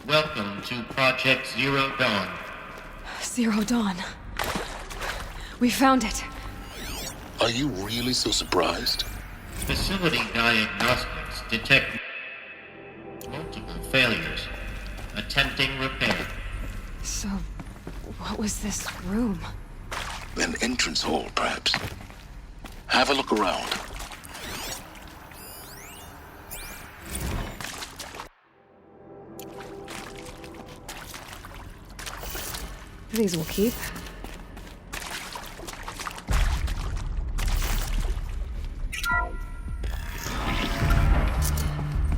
Welcome to Project Zero Dawn. Zero Dawn. We found it. Are you really so surprised? Facility diagnostics detect multiple failures. Attempting repair. So, what was this room? An entrance hall, perhaps. Have a look around. These will keep.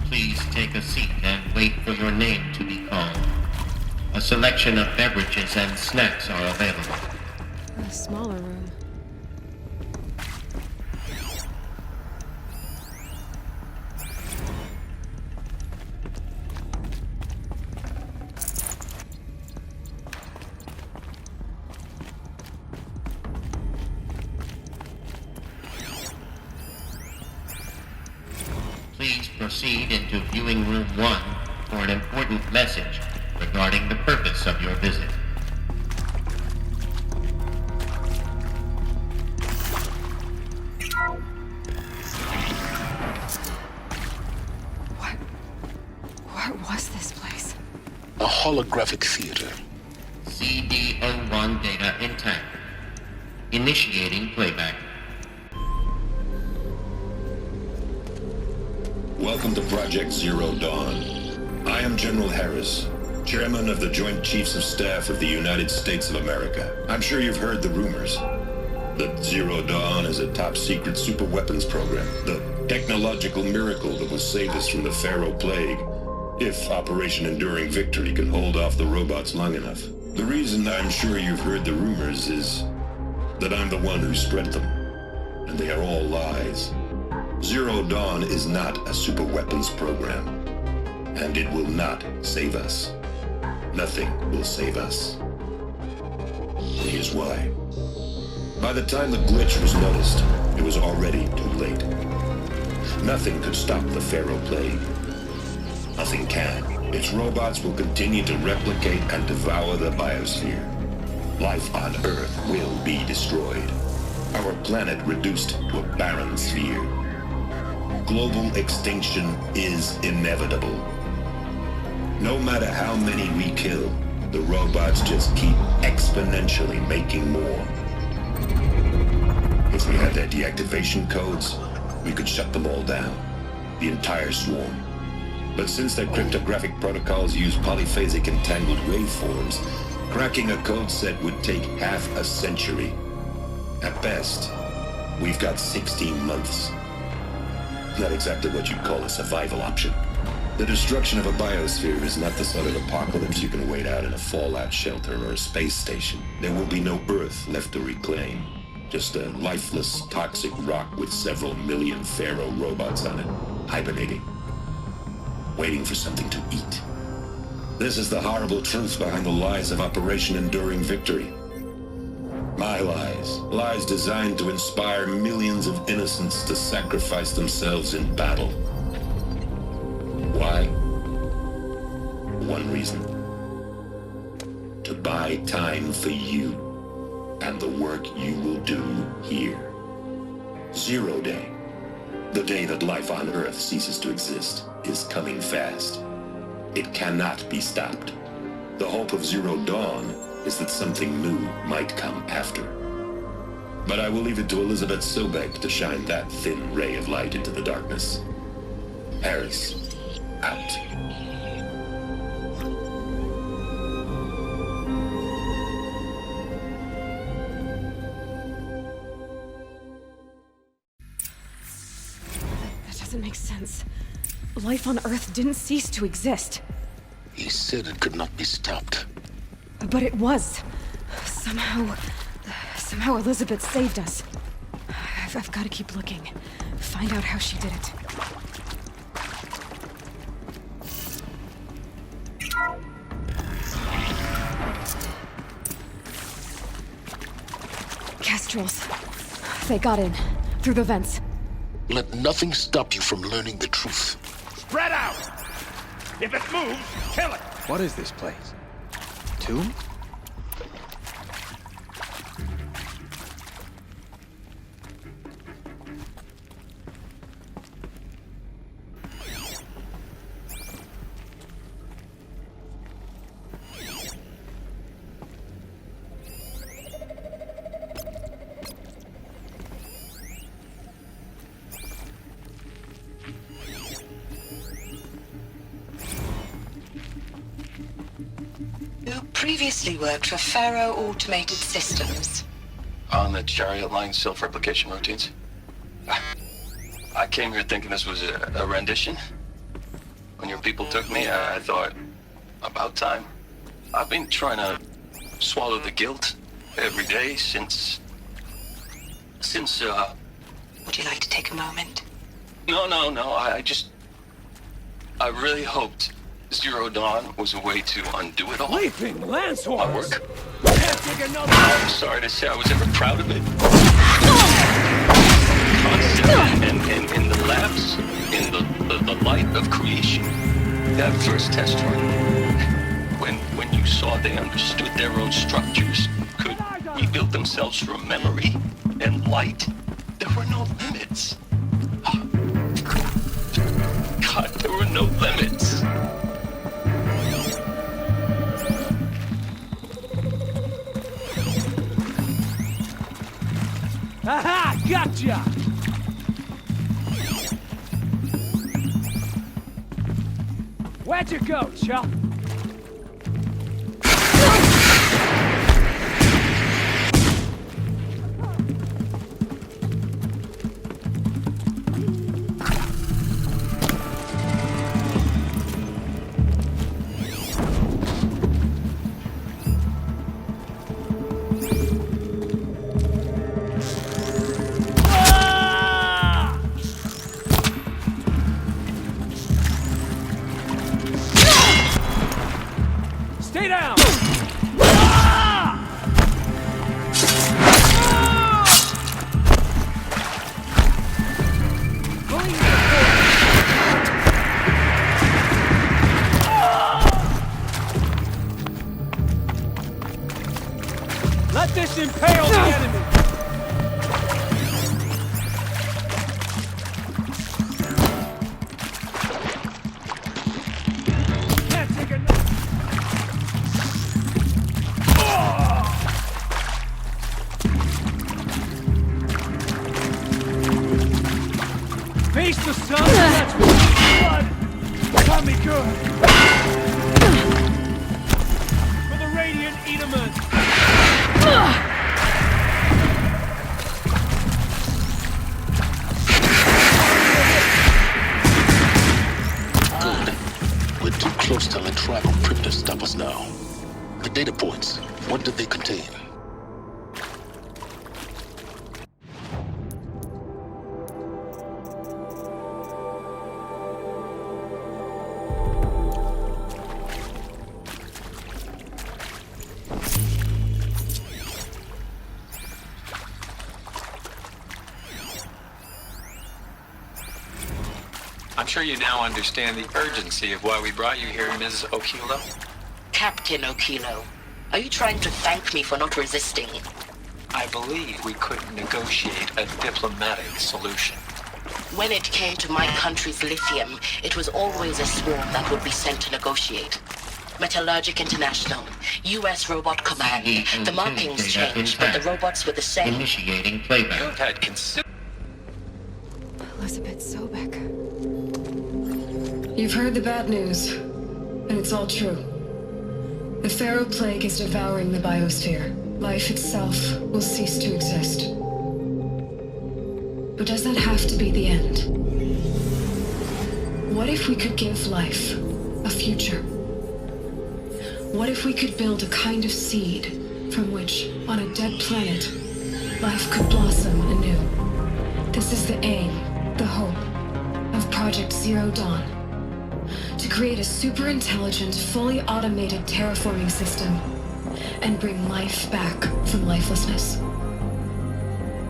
Please take a seat and wait for your name to be called. A selection of beverages and snacks are available. A smaller room. Please proceed into viewing room 1 for an important message regarding the purpose of your visit. What was this place? A holographic theater. CD01 data intact. Initiating playback. Welcome to Project Zero Dawn. I am General Harris, Chairman of the Joint Chiefs of Staff of the United States of America. I'm sure you've heard the rumors that Zero Dawn is a top-secret super-weapons program, the technological miracle that will save us from the Pharaoh Plague, if Operation Enduring Victory can hold off the robots long enough. The reason I'm sure you've heard the rumors is that I'm the one who spread them, and they are all lies. Zero Dawn is not a super-weapons program, and it will not save us. Nothing will save us. Here's why. By the time the glitch was noticed, it was already too late. Nothing could stop the Pharaoh Plague. Nothing can. Its robots will continue to replicate and devour the biosphere. Life on Earth will be destroyed. Our planet reduced to a barren sphere. Global extinction is inevitable. No matter how many we kill, the robots just keep exponentially making more. If we had their deactivation codes, we could shut them all down, the entire swarm. But since their cryptographic protocols use polyphasic entangled waveforms, cracking a code set would take half a century. At best, we've got 16 months. Not exactly what you'd call a survival option. The destruction of a biosphere is not the sort of apocalypse you can wait out in a fallout shelter or a space station. There will be no Earth left to reclaim. Just a lifeless, toxic rock with several million Pharaoh robots on it, hibernating, waiting for something to eat. This is the horrible truth behind the lies of Operation Enduring Victory. My lies. Lies designed to inspire millions of innocents to sacrifice themselves in battle. Why? One reason. To buy time for you and the work you will do here. Zero Day, the day that life on Earth ceases to exist, is coming fast. It cannot be stopped. The hope of Zero Dawn is that something new might come after. But I will leave it to Elisabet Sobeck to shine that thin ray of light into the darkness. Harris, out. That doesn't make sense. Life on Earth didn't cease to exist. He said it could not be stopped. But it was. Somehow Elisabet saved us. I've got to keep looking. Find out how she did it. Kestrels. They got in. Through the vents. Let nothing stop you from learning the truth. Spread out! If it moves, kill it! What is this place? Tomb? Previously worked for Pharaoh Automated Systems. On the chariot line self-replication routines? I came here thinking this was a rendition. When your people took me, I thought, about time. I've been trying to swallow the guilt every day since... Would you like to take a moment? No, I really hoped Zero Dawn was a way to undo it all. Leaping lance My horse! work. Can't take another. I'm sorry to say I was ever proud of it. Concept and in the labs, in the light of creation. That first test run. When you saw they understood their own structures, could rebuild themselves from memory and light, there were no limits. God, there were no limits. Aha! Gotcha! Where'd you go, chump? Stay down! Let this impale the enemy! Can't take another. Face the sun, that's blood! Got me good! For the Radiant Edelman! Good. We're too close to let tribal primitives stop us now. The data points, what did they contain? I'm sure you now understand the urgency of why we brought you here, Ms. Okilo. Captain Okilo, are you trying to thank me for not resisting? I believe we could negotiate a diplomatic solution. When it came to my country's lithium, it was always a swarm that would be sent to negotiate. Metallurgic International, U.S. Robot Command. The markings changed, but the robots were the same. Initiating playback. You've had considerable... Elisabet Sobeck. You've heard the bad news, and it's all true. The Pharaoh Plague is devouring the biosphere. Life itself will cease to exist. But does that have to be the end? What if we could give life a future? What if we could build a kind of seed from which, on a dead planet, life could blossom anew? This is the aim, the hope, of Project Zero Dawn. To create a super-intelligent, fully automated terraforming system and bring life back from lifelessness.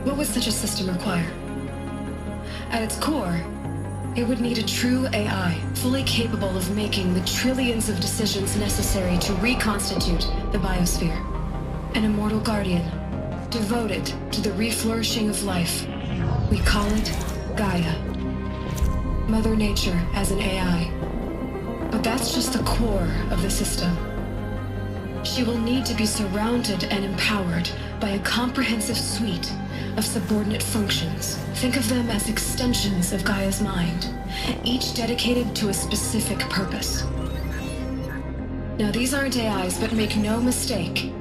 What would such a system require? At its core, It would need a true AI, fully capable of making the trillions of decisions necessary to reconstitute the biosphere. An immortal guardian, devoted to the reflourishing of life. We call it Gaia. Mother Nature as an AI. But that's just the core of the system. She will need to be surrounded and empowered by a comprehensive suite of subordinate functions. Think of them as extensions of Gaia's mind, each dedicated to a specific purpose. Now, these aren't AIs, but make no mistake,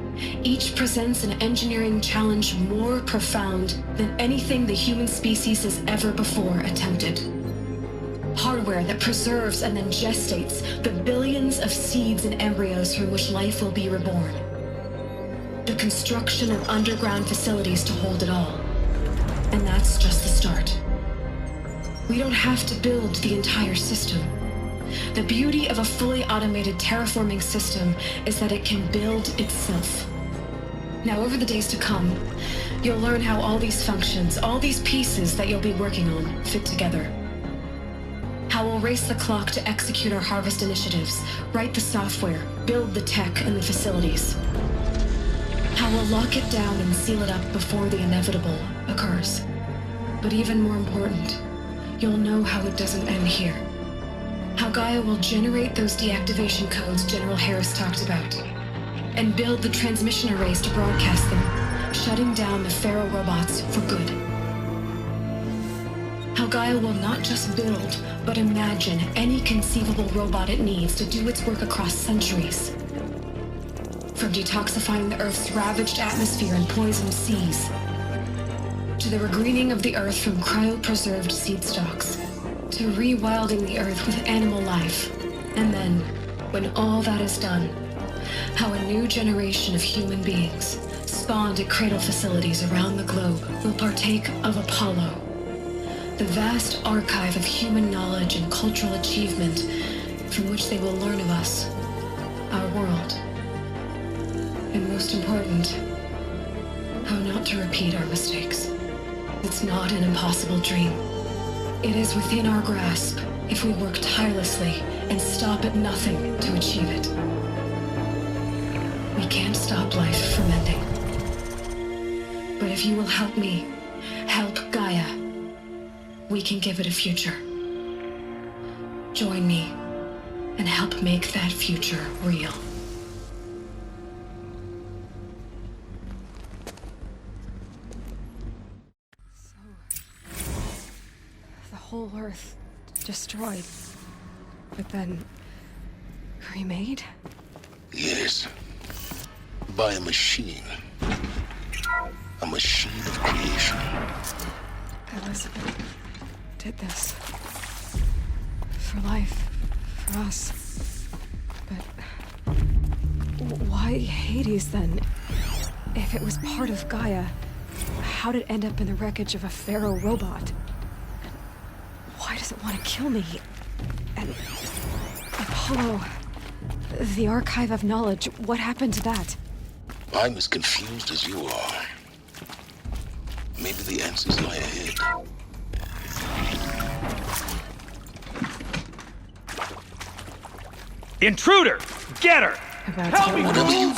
each presents an engineering challenge more profound than anything the human species has ever before attempted. Hardware that preserves and then gestates the billions of seeds and embryos from which life will be reborn. The construction of underground facilities to hold it all. And that's just the start. We don't have to build the entire system. The beauty of a fully automated terraforming system is that it can build itself. Now, over the days to come, you'll learn how all these functions, all these pieces that you'll be working on, fit together. How we'll race the clock to execute our harvest initiatives, write the software, build the tech and the facilities. How we'll lock it down and seal it up before the inevitable occurs. But even more important, you'll know how it doesn't end here. How Gaia will generate those deactivation codes General Harris talked about, and build the transmission arrays to broadcast them, shutting down the Pharaoh robots for good. How Gaia will not just build, but imagine any conceivable robot it needs to do its work across centuries. From detoxifying the Earth's ravaged atmosphere and poisoned seas, to the regreening of the Earth from cryopreserved seed stalks, to rewilding the Earth with animal life. And then, when all that is done, how a new generation of human beings, spawned at cradle facilities around the globe, will partake of Apollo, the vast archive of human knowledge and cultural achievement from which they will learn of us, our world. And most important, how not to repeat our mistakes. It's not an impossible dream. It is within our grasp if we work tirelessly and stop at nothing to achieve it. We can't stop life from ending. But if you will help me, help Gaia, we can give it a future. Join me and help make that future real. The whole Earth destroyed, but then remade? Yes. By a machine. A machine of creation. Elisabet did this. For life. For us. But why Hades then? If it was part of Gaia, how did it end up in the wreckage of a Pharaoh robot? Why does it want to kill me? And Apollo, the archive of knowledge, what happened to that? I'm as confused as you are. Maybe the answers lie ahead. Intruder! Get her! Help me! Whatever you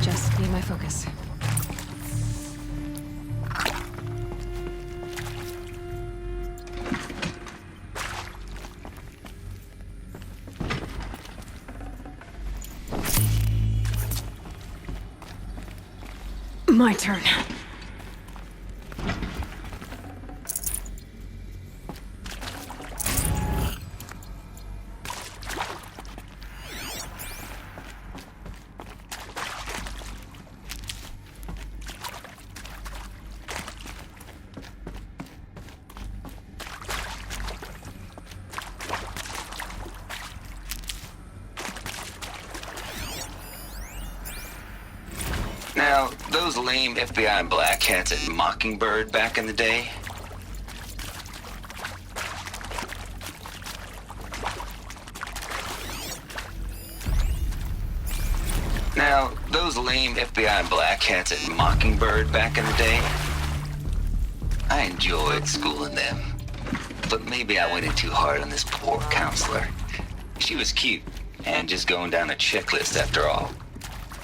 Just need my focus. My turn. those lame FBI black hats at Mockingbird back in the day? Now, those lame FBI black hats at Mockingbird back in the day, I enjoyed schooling them. But maybe I went in too hard on this poor counselor. She was cute, and just going down a checklist after all.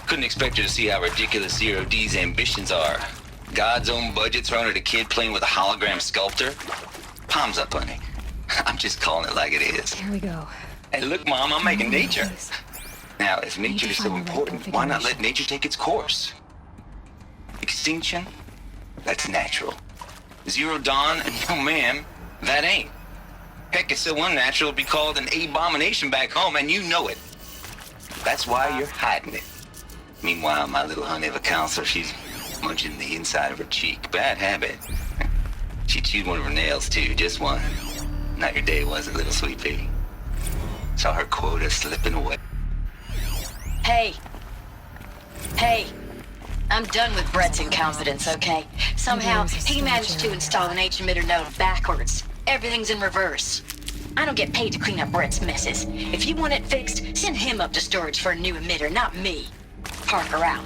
Couldn't expect her to see how ridiculous Zero D's ambitions are. God's own budget thrown at a kid playing with a hologram sculptor? Palms up, honey. I'm just calling it like it is. Here we go. Hey, look, Mom, I'm making nature. Please. Now, if nature is so important, why not let nature take its course? Extinction? That's natural. Zero Dawn? No, ma'am, that ain't. Heck, it's so unnatural it'd be called an abomination back home, and you know it. That's why you're hiding it. Meanwhile, my little honey of a counselor, she's munching the inside of her cheek. Bad habit. She chewed one of her nails, too, just one. Not your day, was it, little sweet pea? Saw her quota slipping away. Hey. Hey. I'm done with Brett's incompetence, okay? Somehow, he managed to install an H-emitter node backwards. Everything's in reverse. I don't get paid to clean up Brett's messes. If you want it fixed, send him up to storage for a new emitter, not me. Parker out.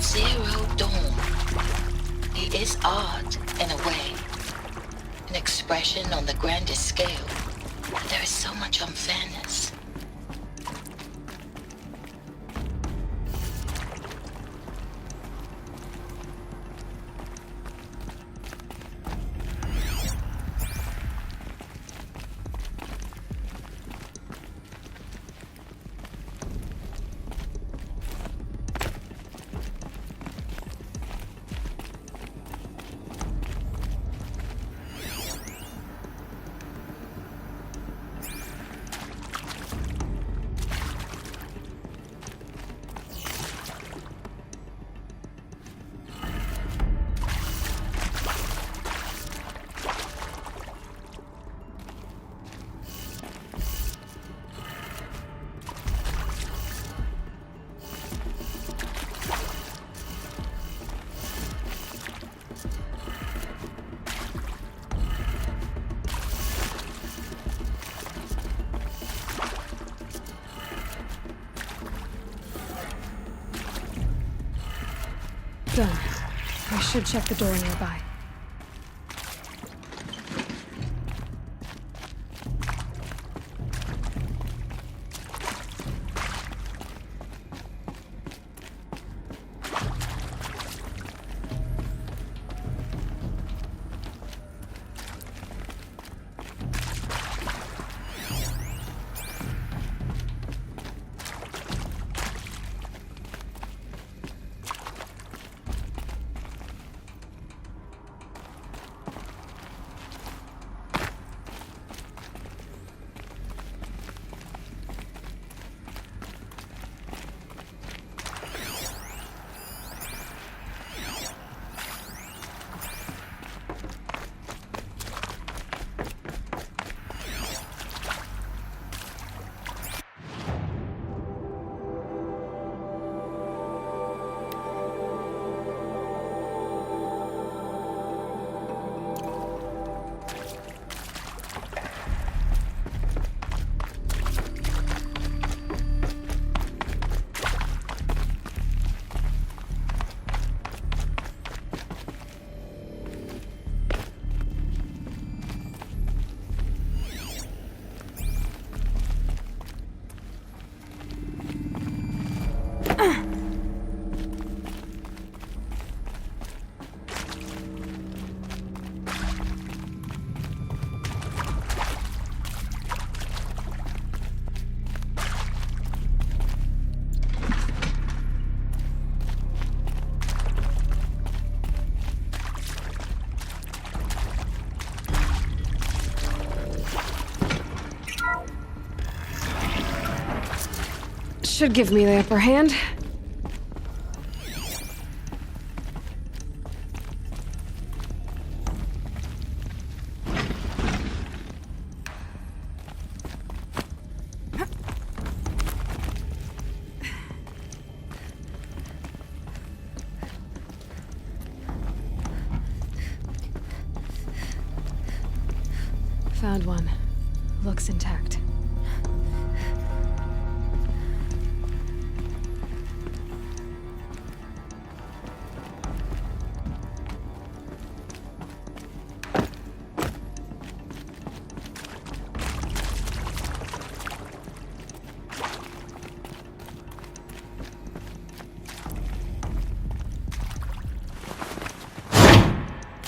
Zero Dawn. It is art, in a way. An expression on the grandest scale. There is so much unfairness. Done. I should check the door nearby. should give me the upper hand. Found one. Looks intact.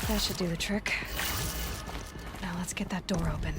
That should do the trick. Now let's get that door open.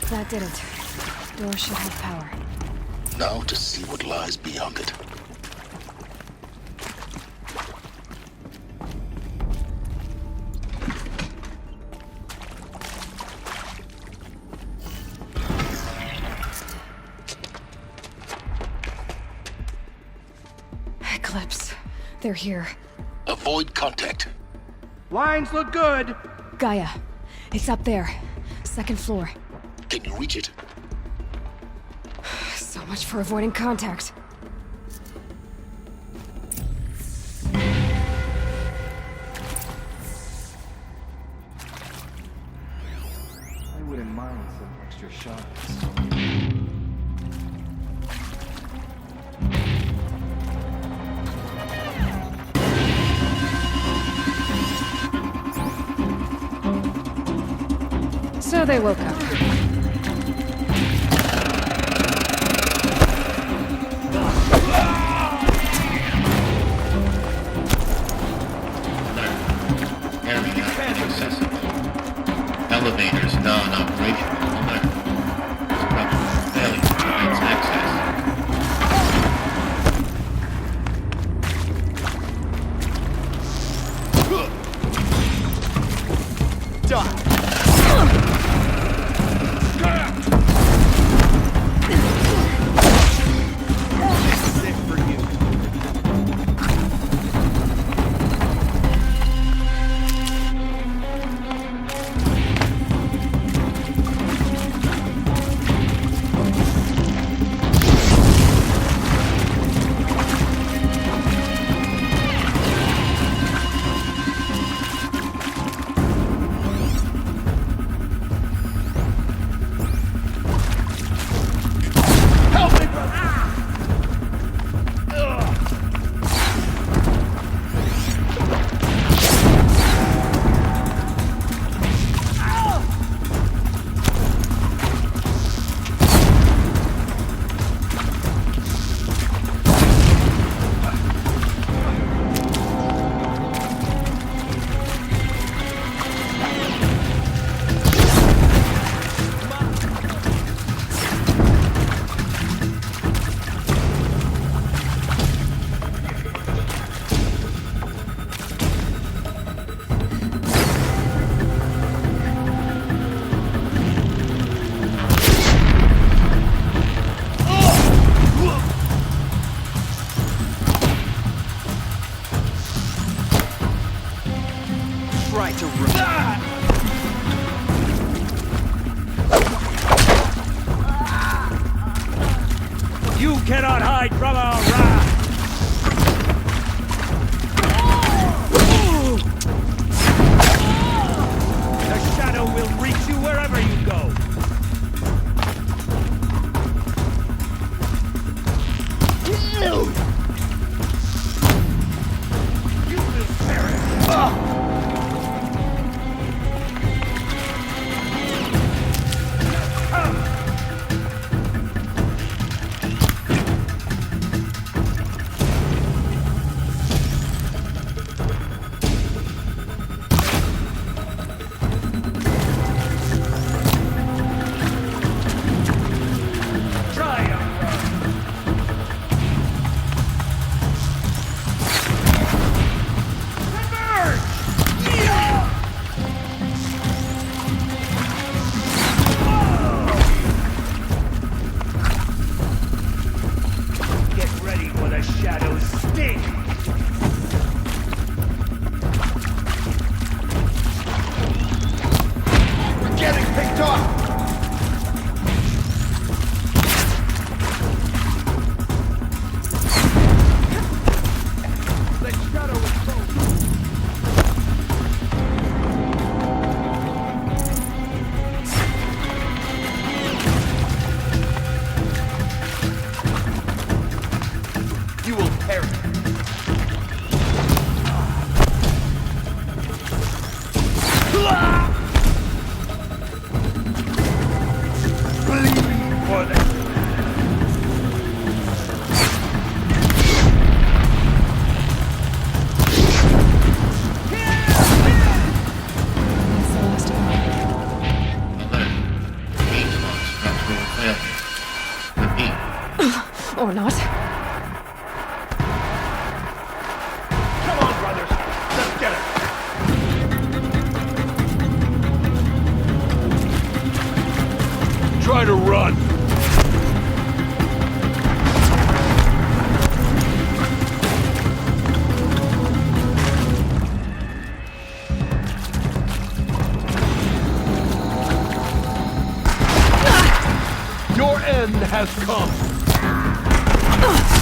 That did it. Door should have power. Now to see what lies beyond it. they're here. Avoid contact. Lines look good. Gaia, it's up there. 2nd floor. Can you reach it? So much for avoiding contact. I wouldn't mind some extra shots. So they woke up. Area inaccessible. Elevators non-operational. Alert. Structural failure prevents access. You cannot hide from our wrath! The shadow will reach you wherever you go! You will perish! Or not. Come on, brothers! Let's get it! Try to run! end has come.